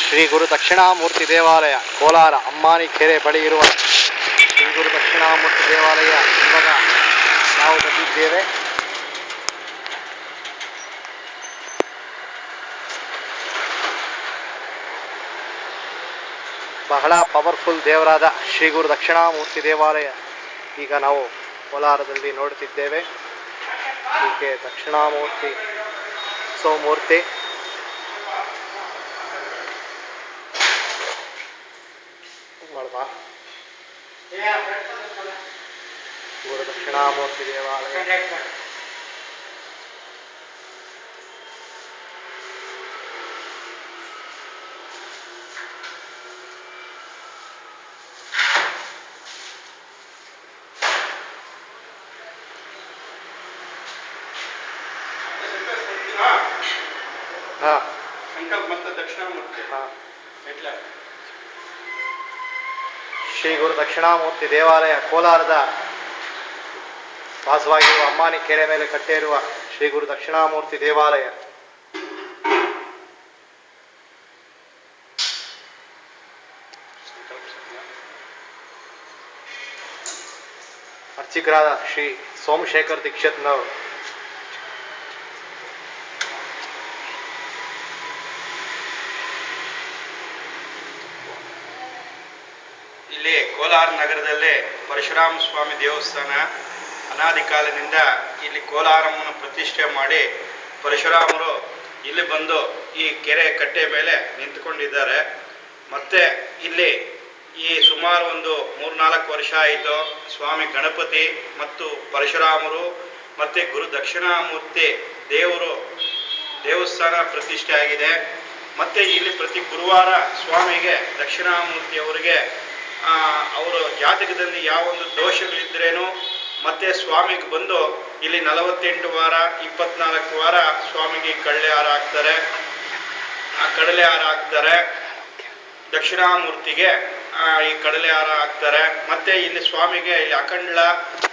ಶ್ರೀ ಗುರು ದಕ್ಷಿಣಾಮೂರ್ತಿ ದೇವಾಲಯ ಕೋಲಾರ ಅಮ್ಮಾನಿ ಕೆರೆ ಬಳಿ ಇರುವ ಶ್ರೀ ಗುರು ದಕ್ಷಿಣಾಮೂರ್ತಿ ದೇವಾಲಯ ಇವಾಗ ನಾವು ಬಂದಿದ್ದೇವೆ. ಬಹಳ ಪವರ್ಫುಲ್ ದೇವರಾದ ಶ್ರೀ ಗುರು ದಕ್ಷಿಣಾಮೂರ್ತಿ ದೇವಾಲಯ ಈಗ ನಾವು ಕೋಲಾರದಲ್ಲಿ ನೋಡುತ್ತಿದ್ದೇವೆ. ಹೀಗೆ ದಕ್ಷಿಣಾಮೂರ್ತಿ ಸೋಮೂರ್ತಿ ಗುರು ದಕ್ಷಿಣಾಮೂರ್ತಿ ದೇವಾಲಯ ಸಂಕಲ್ಪ ಮತ್ತು ದಕ್ಷಿಣಾಮೂರ್ತಿ ಶ್ರೀ ಗುರು ದಕ್ಷಿಣಾಮೂರ್ತಿ ದೇವಾಲಯ ಕೋಲಾರದ ವಾಸವಾಗಿರುವ ಅಮ್ಮಾನಿ ಕೆರೆ ಮೇಲೆ ಕಟ್ಟಿರುವ ಶ್ರೀ ಗುರು ದಕ್ಷಿಣಾಮೂರ್ತಿ ದೇವಾಲಯ. ಅರ್ಚಕರಾದ ಶ್ರೀ ಸೋಮಶೇಖರ್ ದೀಕ್ಷಿತ್ನವರು. ಇಲ್ಲಿ ಕೋಲಾರ ನಗರದಲ್ಲೇ ಪರಶುರಾಮ ಸ್ವಾಮಿ ದೇವಸ್ಥಾನ ಅನಾದಿ ಕಾಲದಿಂದ ಇಲ್ಲಿ ಕೋಲಾರಮ್ಮನ ಪ್ರತಿಷ್ಠೆ ಮಾಡಿ ಪರಶುರಾಮರು ಇಲ್ಲಿ ಬಂದು ಈ ಕೆರೆ ಕಟ್ಟೆ ಮೇಲೆ ನಿಂತುಕೊಂಡಿದ್ದಾರೆ. ಮತ್ತೆ ಇಲ್ಲಿ ಈ ಸುಮಾರು ಒಂದು 3-4 ವರ್ಷ ಆಯಿತು ಸ್ವಾಮಿ ಗಣಪತಿ ಮತ್ತು ಪರಶುರಾಮರು ಮತ್ತೆ ಗುರು ದಕ್ಷಿಣಾಮೂರ್ತಿ ದೇವಸ್ಥಾನ ಪ್ರತಿಷ್ಠೆ ಆಗಿದೆ. ಮತ್ತೆ ಇಲ್ಲಿ ಪ್ರತಿ ಗುರುವಾರ ಸ್ವಾಮಿಗೆ ದಕ್ಷಿಣಾಮೂರ್ತಿ ಅವರಿಗೆ ಅವರ ಜಾತಕದಲ್ಲಿ ಯಾವೊಂದು ದೋಷಗಳಿದ್ರೇನು ಮತ್ತೆ ಸ್ವಾಮಿಗೆ ಬಂದು ಇಲ್ಲಿ 48 ವಾರ 24 ವಾರ ಸ್ವಾಮಿಗೆ ಕಡಲೆ ಹಾರ ಹಾಕ್ತಾರೆ. ಆ ಕಡಲೆ ಹಾರ ಹಾಕ್ತಾರೆ, ದಕ್ಷಿಣಾಮೂರ್ತಿಗೆ ಈ ಕಡಲೆ ಹಾರ ಹಾಕ್ತಾರೆ. ಮತ್ತೆ ಇಲ್ಲಿ ಸ್ವಾಮಿಗೆ ಇಲ್ಲಿ ಅಖಂಡ್ಲ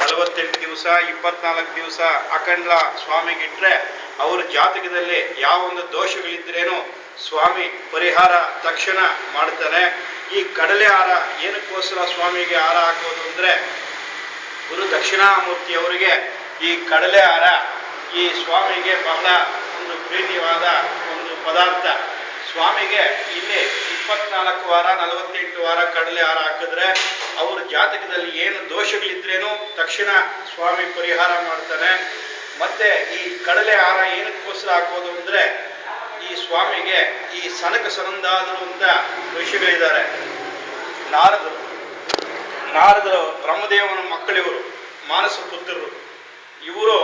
48 ದಿವಸ 24 ದಿವಸ ಅಖಂಡ್ಲ ಸ್ವಾಮಿಗೆ ಇಟ್ಟರೆ ಅವ್ರ ಜಾತಕದಲ್ಲಿ ಯಾವೊಂದು ದೋಷಗಳಿದ್ರೇನು ಸ್ವಾಮಿ ಪರಿಹಾರ ತಕ್ಷಣ ಮಾಡ್ತಾನೆ. ಈ ಕಡಲೆ ಹಾರ ಏನಕ್ಕೋಸ್ಕರ ಸ್ವಾಮಿಗೆ ಹಾರ ಹಾಕೋದು ಅಂದರೆ ಗುರು ದಕ್ಷಿಣಾಮೂರ್ತಿ ಅವರಿಗೆ ಈ ಕಡಲೆ ಹಾರ ಈ ಸ್ವಾಮಿಗೆ ಬಹಳ ಒಂದು ಪ್ರೀತಿಯಾದ ಒಂದು ಪದಾರ್ಥ. ಸ್ವಾಮಿಗೆ ಇಲ್ಲಿ 24 ವಾರ 48 ವಾರ ಕಡಲೆ ಹಾರ ಹಾಕಿದ್ರೆ ಅವ್ರ ಜಾತಕದಲ್ಲಿ ಏನು ದೋಷಗಳಿದ್ರೇನು ತಕ್ಷಣ ಸ್ವಾಮಿ ಪರಿಹಾರ ಮಾಡ್ತಾನೆ. ಮತ್ತೆ ಈ ಕಡಲೆ ಹಾರ ಏನಕ್ಕೋಸ್ಕರ ಹಾಕೋದು ಅಂದರೆ ಈ ಸ್ವಾಮಿಗೆ ಈ ಸನಕ ಸನಂದಾದರು ಅಂತ ಋಷಿಗಳಿದ್ದಾರೆ. ನಾರದರು ಬ್ರಹ್ಮದೇವನ ಮಕ್ಕಳಿವರು, ಮಾನಸ ಪುತ್ರರು. ಇವರು